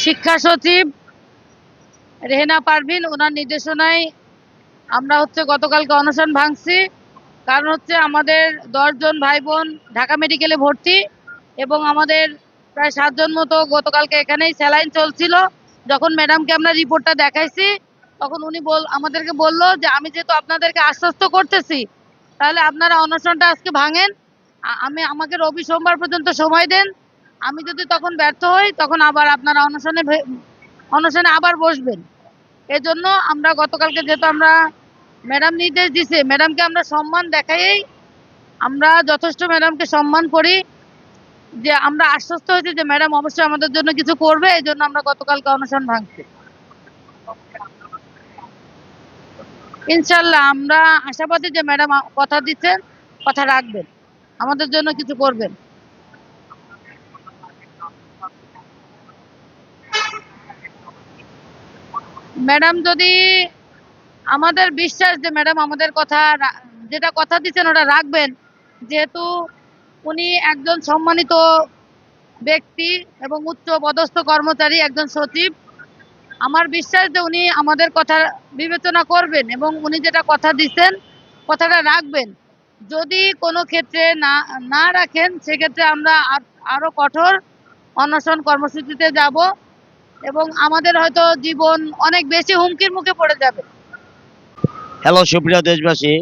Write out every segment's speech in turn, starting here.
শিক্ষা সচিব রেহেনা পারভিন ওনার নির্দেশনায় আমরা গতকালকে অনশন ভাঙছি। কারণ আমাদের 10 জন ভাই বোন ঢাকা মেডিকেলে ভর্তি এবং আমাদের প্রায় 7 জন মতো গতকালকে এখানেই স্যালাইন চলছিল। যখন ম্যাডামকে আমরা রিপোর্টটা দেখাইছি তখন উনি আমাদেরকে বলল যে আমি যেহেতু আপনাদেরকে আশ্বস্ত করতেছি তাহলে আপনারা অনশনটা আজকে ভাঙেন, আমাকে রবি সোমবার পর্যন্ত সময় দেন। আমি যদি তখন ব্যর্থ হই তখন আবার আপনারা অনশনে আবার বসবেন। এজন্য আমরা গতকালকে যেহেতু আমরা ম্যাডাম নির্দেশ দিছে, ম্যাডামকে আমরা সম্মান দেখাই, আমরা যথেষ্ট ম্যাডামকে সম্মান করি, যে আমরা আশ্বস্ত হয়েছি যে ম্যাডাম অবশ্যই আমাদের জন্য কিছু করবে। এই জন্য আমরা গতকালকে অনশন ভাঙছি। ইনশাল্লাহ আমরা আশাবাদী যে ম্যাডাম কথা দিচ্ছেন, কথা রাখবেন, আমাদের জন্য কিছু করবেন। ম্যাডাম যদি আমাদের বিশ্বাস যে ম্যাডাম আমাদের কথা যেটা কথা দিচ্ছেন ওটা রাখবেন, যেহেতু উনি একজন সম্মানিত ব্যক্তি এবং উচ্চ পদস্থ কর্মচারী, একজন সচিব। আমার বিশ্বাস যে উনি আমাদের কথা বিবেচনা করবেন এবং উনি যেটা কথা দিচ্ছেন কথাটা রাখবেন। যদি কোনো ক্ষেত্রে না না রাখেন সেক্ষেত্রে আমরা আরো কঠোর অনশন কর্মসূচিতে যাব এবং আমাদের হয়তো জীবন অনেক বেশি হুমকির মুখে পড়ে যাবে। হ্যালো সুপ্রিয় দেশবাসী,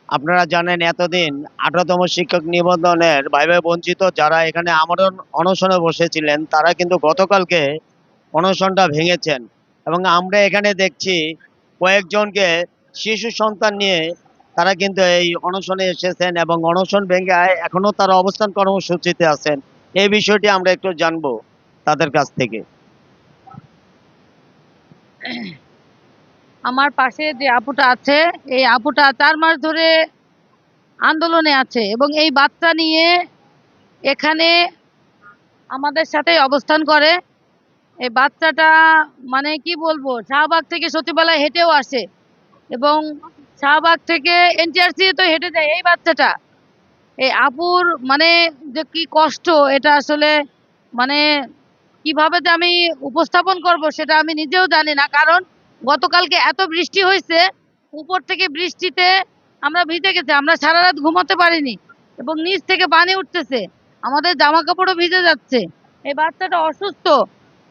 আপনারা জানেন এতদিন 18তম শিক্ষক নিবন্ধনের ভাইভাই বঞ্চিত যারা এখানে আমরণ অনশনে বসেছিলেন তারা কিন্তু গতকালকে অনশনটা ভেঙেছেন এবং আমরা এখানে দেখছি কয়েকজনকে শিশু সন্তান নিয়ে তারা কিন্তু এই অনশনে এসেছেন এবং অনশন ভেঙে এখনো তারা অবস্থান কর্মসূচিতে আছেন। এই বিষয়টি আমরা একটু জানবো তাদের কাছ থেকে। আমার পাশে যে আপুটা আছে, এই আপুটা 4 মাস ধরে আন্দোলনে আছে এবং এই বাচ্চা নিয়ে এখানে আমাদের সাথে অবস্থান করে। এই বাচ্চাটা মানে কি বলবো, শাহবাগ থেকে সচিবালয় হেঁটেও আসে এবং শাহবাগ থেকে এনটিআরসি তো হেঁটে যায় এই বাচ্চাটা। এই আপুর মানে যে কি কষ্ট, এটা আসলে মানে কিভাবে যে আমি উপস্থাপন করব সেটা আমি নিজেও জানি না। কারণ গতকালকে এত বৃষ্টি হয়েছে, উপর থেকে বৃষ্টিতে আমরা ভিজে গেছি, আমরা সারা রাত ঘুমাতে পারিনি এবং নিচ থেকে পানি উঠতেছে, আমাদের জামা কাপড়ও ভিজে যাচ্ছে। এই বাচ্চাটা অসুস্থ,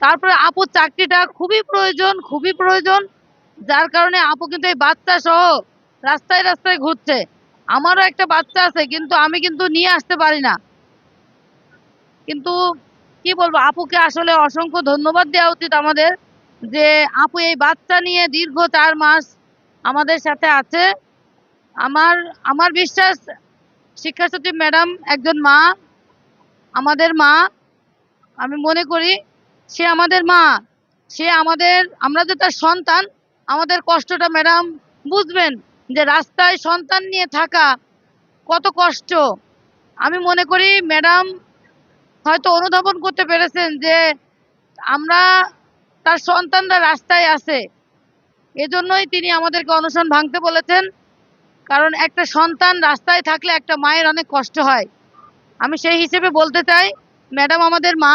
তারপরে আপুর চাকরিটা খুবই প্রয়োজন, খুবই প্রয়োজন, যার কারণে আপু কিন্তু এই বাচ্চা সহ রাস্তায় রাস্তায় ঘুরছে। আমারও একটা বাচ্চা আছে কিন্তু আমি কিন্তু নিয়ে আসতে পারি না। কিন্তু কি বলবো, আপুকে আসলে অসংখ্য ধন্যবাদ দেওয়া উচিত আমাদের, যে আপু এই বাচ্চা নিয়ে দীর্ঘ 4 মাস আমাদের সাথে আছে। আমার আমার বিশ্বাস শিক্ষা সচিব ম্যাডাম একজন মা, আমাদের মা। আমি মনে করি সে আমাদের মা, সে আমাদের, আমরা যে তার সন্তান, আমাদের কষ্টটা ম্যাডাম বুঝবেন, যে রাস্তায় সন্তান নিয়ে থাকা কত কষ্ট। আমি মনে করি ম্যাডাম হয়তো অনুধাবন করতে পেরেছেন যে আমরা, তার সন্তানরা রাস্তায় আছে, এজন্যই তিনি আমাদেরকে অনশন ভাঙতে বলেছেন। কারণ একটা সন্তান রাস্তায় থাকলে একটা মায়ের অনেক কষ্ট হয়। আমি সেই হিসেবে বলতে চাই ম্যাডাম আমাদের মা,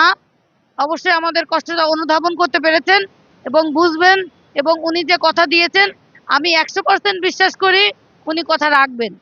অবশ্যই আমাদের কষ্টটা অনুধাবন করতে পেরেছেন এবং বুঝবেন, এবং উনি যে কথা দিয়েছেন আমি 100% বিশ্বাস করি উনি কথা রাখবেন।